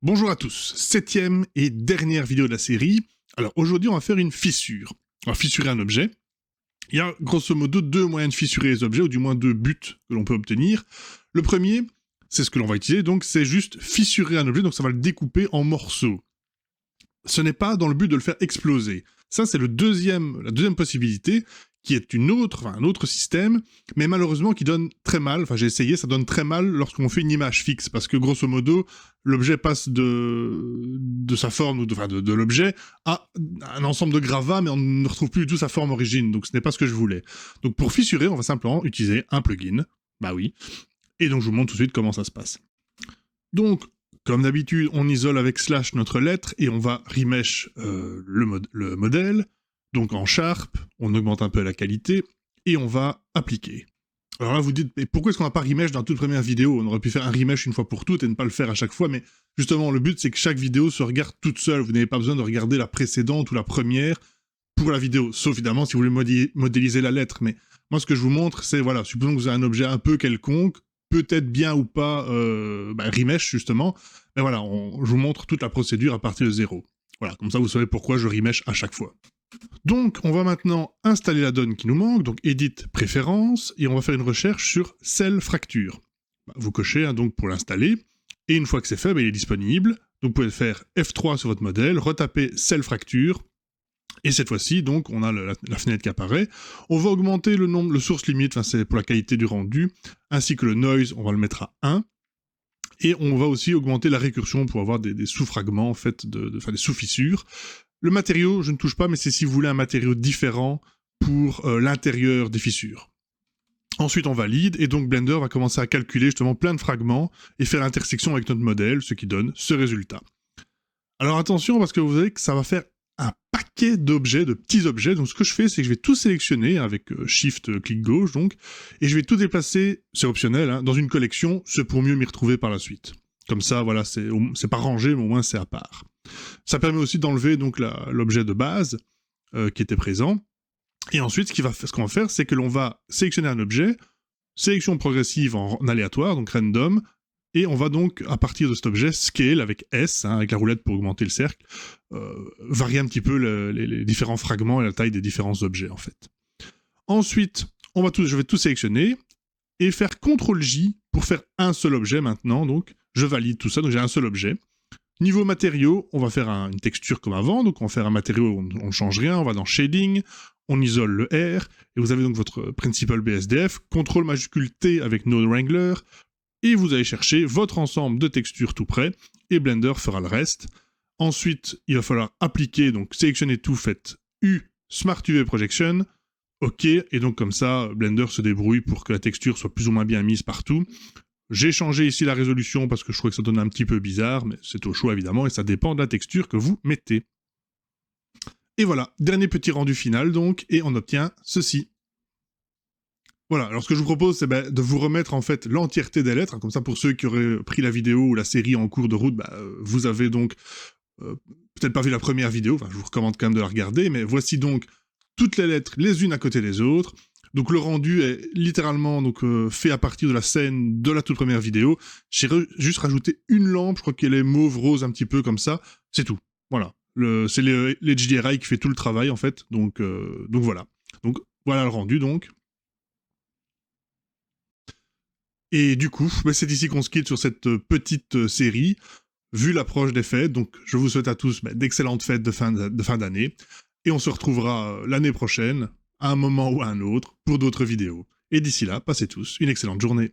Bonjour à tous, 7e et dernière vidéo de la série. Alors aujourd'hui on va faire une fissure. On va fissurer un objet. Il y a grosso modo deux moyens de fissurer les objets, ou du moins deux buts que l'on peut obtenir. Le premier, c'est ce que l'on va utiliser, donc c'est juste fissurer un objet, donc ça va le découper en morceaux. Ce n'est pas dans le but de le faire exploser. Ça c'est la deuxième possibilité, qui est un autre système, mais malheureusement qui donne très mal, j'ai essayé, ça donne très mal lorsqu'on fait une image fixe, parce que grosso modo, l'objet passe de sa forme, de l'objet, à un ensemble de gravats, mais on ne retrouve plus du tout sa forme origine, donc ce n'est pas ce que je voulais. Donc pour fissurer, on va simplement utiliser un plugin, bah oui, et donc je vous montre tout de suite comment ça se passe. Donc, comme d'habitude, on isole avec slash notre lettre, et on va remesh le modèle. Donc en Sharp, on augmente un peu la qualité, et on va appliquer. Alors là, vous dites, mais pourquoi est-ce qu'on n'a pas remesh dans la toute première vidéo? On aurait pu faire un remesh une fois pour toutes et ne pas le faire à chaque fois, mais justement, le but, c'est que chaque vidéo se regarde toute seule. Vous n'avez pas besoin de regarder la précédente ou la première pour la vidéo, sauf évidemment si vous voulez modéliser la lettre. Mais moi, ce que je vous montre, c'est, voilà, supposons que vous avez un objet un peu quelconque, peut-être bien ou pas remesh, justement, mais voilà, je vous montre toute la procédure à partir de 0. Voilà, comme ça, vous savez pourquoi je remesh à chaque fois. Donc, on va maintenant installer la donne qui nous manque, donc Edit Préférences, et on va faire une recherche sur Cell Fracture. Vous cochez donc pour l'installer, et une fois que c'est fait, il est disponible. Donc, vous pouvez faire F3 sur votre modèle, retaper Cell Fracture, et cette fois-ci, donc, on a la fenêtre qui apparaît. On va augmenter le source limite, c'est pour la qualité du rendu, ainsi que le noise, on va le mettre à 1. Et on va aussi augmenter la récursion pour avoir des sous-fragments, en fait, des sous-fissures. Le matériau, je ne touche pas, mais c'est si vous voulez un matériau différent pour l'intérieur des fissures. Ensuite, on valide, et donc Blender va commencer à calculer justement plein de fragments et faire l'intersection avec notre modèle, ce qui donne ce résultat. Alors attention, parce que vous savez que ça va faire un paquet d'objets, de petits objets. Donc ce que je fais, c'est que je vais tout sélectionner avec Shift, clic gauche, donc, et je vais tout déplacer, c'est optionnel, dans une collection, c'est pour mieux m'y retrouver par la suite. Comme ça, voilà, c'est pas rangé, mais au moins c'est à part. Ça permet aussi d'enlever donc l'objet de base qui était présent. Et ensuite, ce qu'on va faire, c'est que l'on va sélectionner un objet, sélection progressive en aléatoire, donc random, et on va donc, à partir de cet objet, scale avec S, avec la roulette pour augmenter le cercle, varier un petit peu les différents fragments et la taille des différents objets, en fait. Ensuite, je vais tout sélectionner, et faire CTRL-J pour faire un seul objet maintenant, donc je valide tout ça, donc j'ai un seul objet. Niveau matériaux, on va faire une texture comme avant, donc on va faire un matériau, on ne change rien, on va dans Shading, on isole le R, et vous avez donc votre Principal BSDF, CTRL majuscule T avec Node Wrangler, et vous allez chercher votre ensemble de textures tout près, et Blender fera le reste. Ensuite, il va falloir appliquer, donc sélectionner tout, faites U, Smart UV Projection, OK, et donc comme ça, Blender se débrouille pour que la texture soit plus ou moins bien mise partout. J'ai changé ici la résolution parce que je trouvais que ça donnait un petit peu bizarre, mais c'est au choix évidemment, et ça dépend de la texture que vous mettez. Et voilà, dernier petit rendu final donc, et on obtient ceci. Voilà, alors ce que je vous propose, c'est de vous remettre en fait l'entièreté des lettres, comme ça pour ceux qui auraient pris la vidéo ou la série en cours de route, vous avez donc peut-être pas vu la première vidéo, je vous recommande quand même de la regarder, mais voici donc toutes les lettres les unes à côté des autres. Donc le rendu est littéralement fait à partir de la scène de la toute première vidéo. J'ai juste rajouté une lampe, je crois qu'elle est mauve, rose, un petit peu comme ça, c'est tout. Voilà, c'est l'HDRI qui fait tout le travail en fait, donc voilà. Donc voilà le rendu donc. Et du coup, c'est ici qu'on se quitte sur cette petite série, vu l'approche des fêtes, donc je vous souhaite à tous d'excellentes fêtes de fin d'année, et on se retrouvera l'année prochaine, à un moment ou à un autre, pour d'autres vidéos. Et d'ici là, passez tous une excellente journée.